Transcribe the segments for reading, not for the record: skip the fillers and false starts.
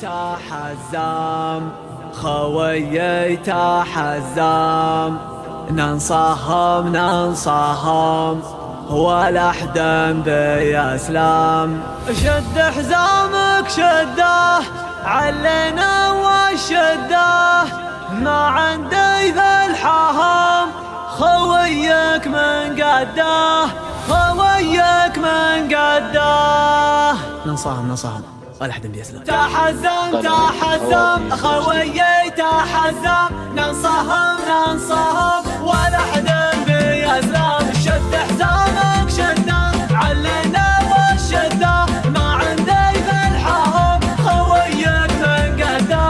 تحزم خويي تحزم ننصهم ولا حدا بيسلم. شد حزامك شده علينا وشده ما عندي ذا الحهم خويك من قده خويك من قده. ننصهم ولا حدا بيسلم. تحزم خويي تحزم ننصهم ولا حدا بيسلم. شد حزامك شده علينا وشده ما عندي ذا الحهم خويك من قده.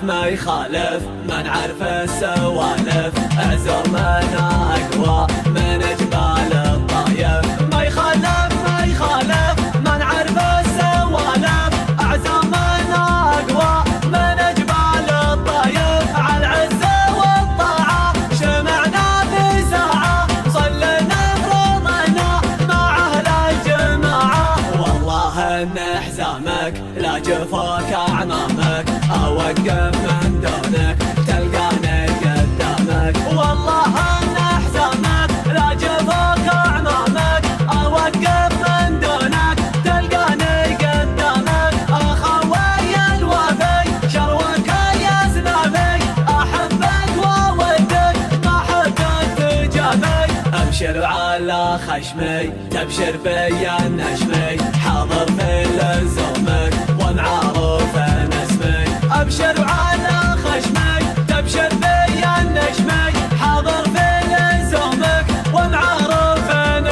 ما يخالف ما نعرف السوالف عزومنا اقوى من جبال الطايف. ما يخالف ما نعرف السوالف عزومنا اقوى من جبال الطايف. على العزة والطاعة شمعنا في ساعة صلينا فرضنا مع اهل الجماعة. والله ان حزامك لا جفاك اعمامك اوقف من دونك تلقاني قدامك. والله ان حزامك لا جفاك اعمامك اوقف من دونك تلقاني قدامك. اخوي الوفي شروك يا زنابي احبك وودك ما حدك تجابي. ابشر على خشمي تبشر بي النشمي حاضر في لزومك ومعروف اسمي. ابشر على خشمي تبشر بي النشمي حاضر في لزومك ومعروف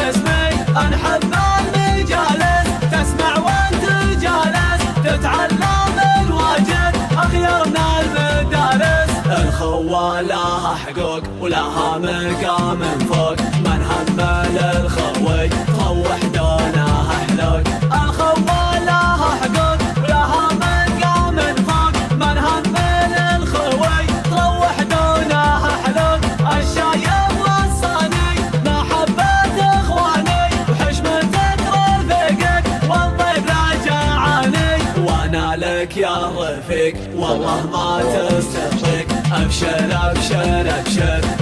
اسمي. انحب المجالس تسمع وانت جالس تتعلم الواجب اخيرنا المدارس. الخوة لها حقوق ولها مقام فوق من هم للخوي تروح دونها حلوق. الخوة لها حقوق ولها مقام فوق من هم للخوي تروح دونها حلوق. الشايب والصاني محبة اخواني وحشمتك رفيقك والضيف راجعاني. وانا لك يا رفيق والله ما تستفيق. ابشر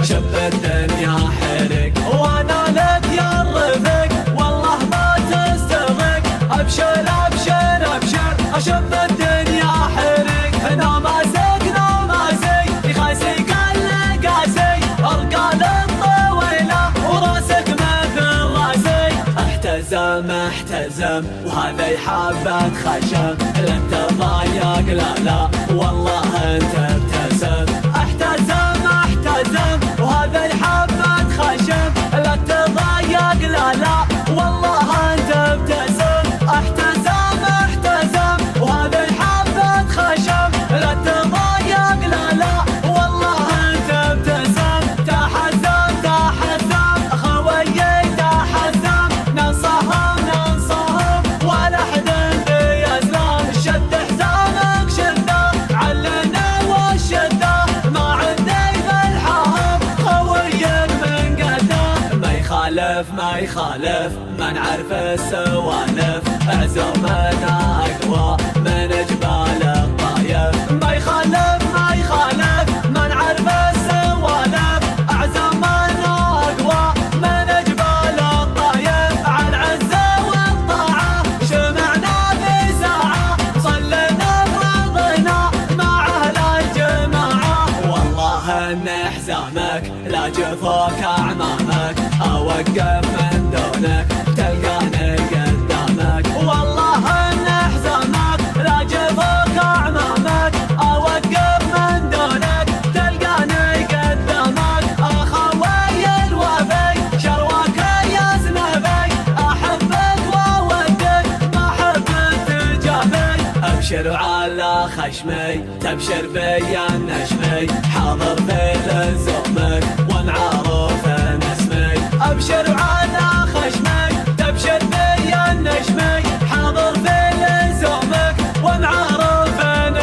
شب الدنيا حرق. وانا لك يا رفيق والله ما تستغرق. ابشر شب الدنيا حرق. نماسي يخاسي قال قاسي ارقال الطويله وراسك مثل راسي. احتزم وهذا يحبك خشم لن تضايق لا والله انت ابتسم. احتزم وهذا يحبك خشم لا تضايق لا والله انت ابتسم. احتزم وهذا يحبك خشم لا تضايق لا والله انت ابتسم. تحزم خويي تحزم ننصهم ولا حدا بيسلم. شد حزامك شده علنا وشده ما عندي ذا الحهم خويك من قده. ما يخالف ما نعرف السوالف عزومنا اقوى من جبال الطايف. ما يخالف ما نعرف السوالف عزومنا اقوى من جبال الطايف. على العزة والطاعة شمعنا في ساعة صلينا فرضنا مع اهل الجماعة. والله ان حزامك لا جفاك اعمامك اوقف من دونك تلقاني قدامك. والله ان حزامك لا جفاك اعمامك اوقف من دونك تلقاني قدامك. اخوي الوفي شروك يا زنابي احبك وودك ما حدك تجابي. ابشر على خشمي تبشر بي النشمي حاضر في لزومك ومعروف اسمي. ابشر على خشمي تبشر بي النشمي حاضر في لزومك ومعروف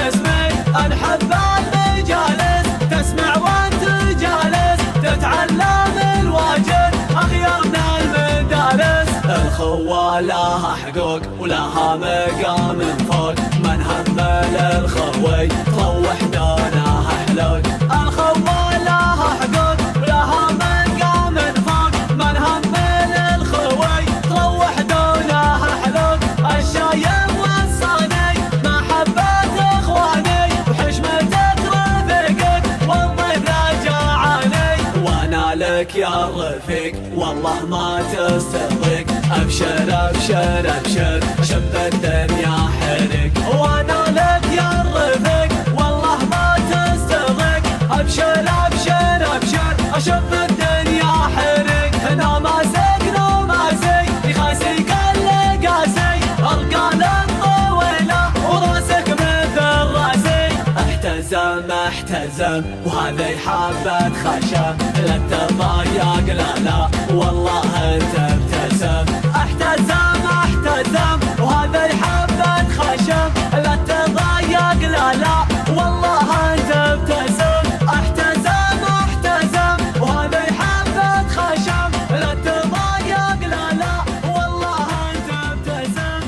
اسمي. انحب المجالس تسمع وانت جالس تتعلم الواجب اخيرنا المدارس. الخوة لها حقوق ولها مقام فوق من هم حمل الخوي تروح دونها حلول. الخوى لها حقود ولها مقام فوق من همل الخوي تروح دونها حلول. الشايب والصاني محبة اخواني وحشمتك رفيقك والضيف لا جاعاني. وانا لك يا رفيق والله ما تستغرق. ابشر ابشر ابشر شب الدنيا حرق. وانا لك يا الرفيق والله ما تستغرق. ابشر ابشر ابشر اشب الدنيا حرق. هنا ماسك نوماسي يخاسي كل قاسي ارقال الطويله وراسك مثل راسي. احتزم احتزم وهذه حبة خشم لا تضايق لا لا والله انت ابتسم. احتزم احتزم وهذه حبة خشم لا تضايق لا لا والله انت ابتسم. احتزم احتزم وهذه حبة خشم لا تضايق لا لا والله انت ابتسم.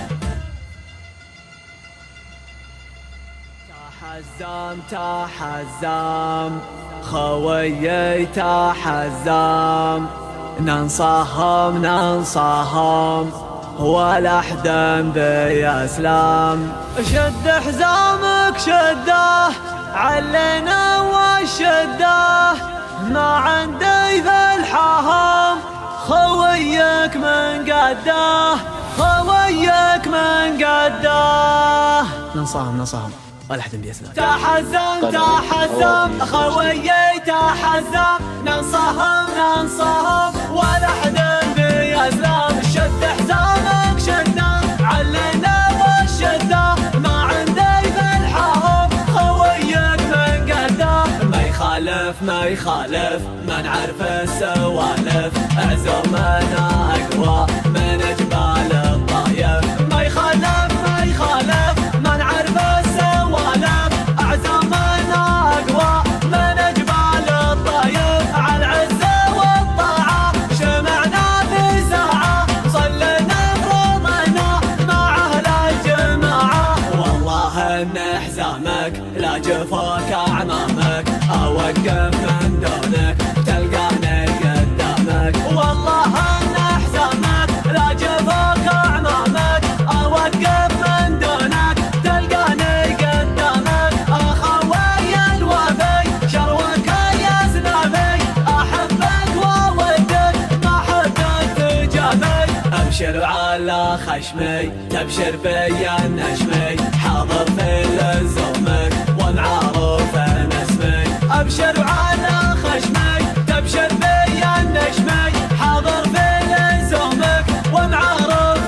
تحزم تحزم خويي تحزم ننصهم ننصهم ولا حدا بيسلم. شد حزامك شده علينا والشده ما عندي ذا الحهم خويك من قده خويك من قده. ننصهم ننصهم ولا حدا بيسلم. تحزم تحزم خويي تحزم ننصهم ننصهم ولا حدا بيسلم. شد حزامك شده علينا والشده ما عندي بالحهم خويك من قده. ما يخالف ما يخالف ما نعرف السوالف عزومنا اقوى من جبال الطايف. ما يخالف ما يخالف ما نعرف السوالف عزومنا اقوى من جبال الطايف. على العزه والطاعه شمعنا في ساعه صلينا فرضنا مع اهل الجماعه. والله ان حزامك لا جفاك اعمامك اوقف من دونك تلقاني قدامك. والله ان حزامك لا جفاك اعمامك اوقف من دونك تلقاني قدامك. اخوي الوفي شروك يا زنابي احبك وودك ما حدك تجابي. ابشر على خشمي تبشر بيا النشمي حاضر في الزمان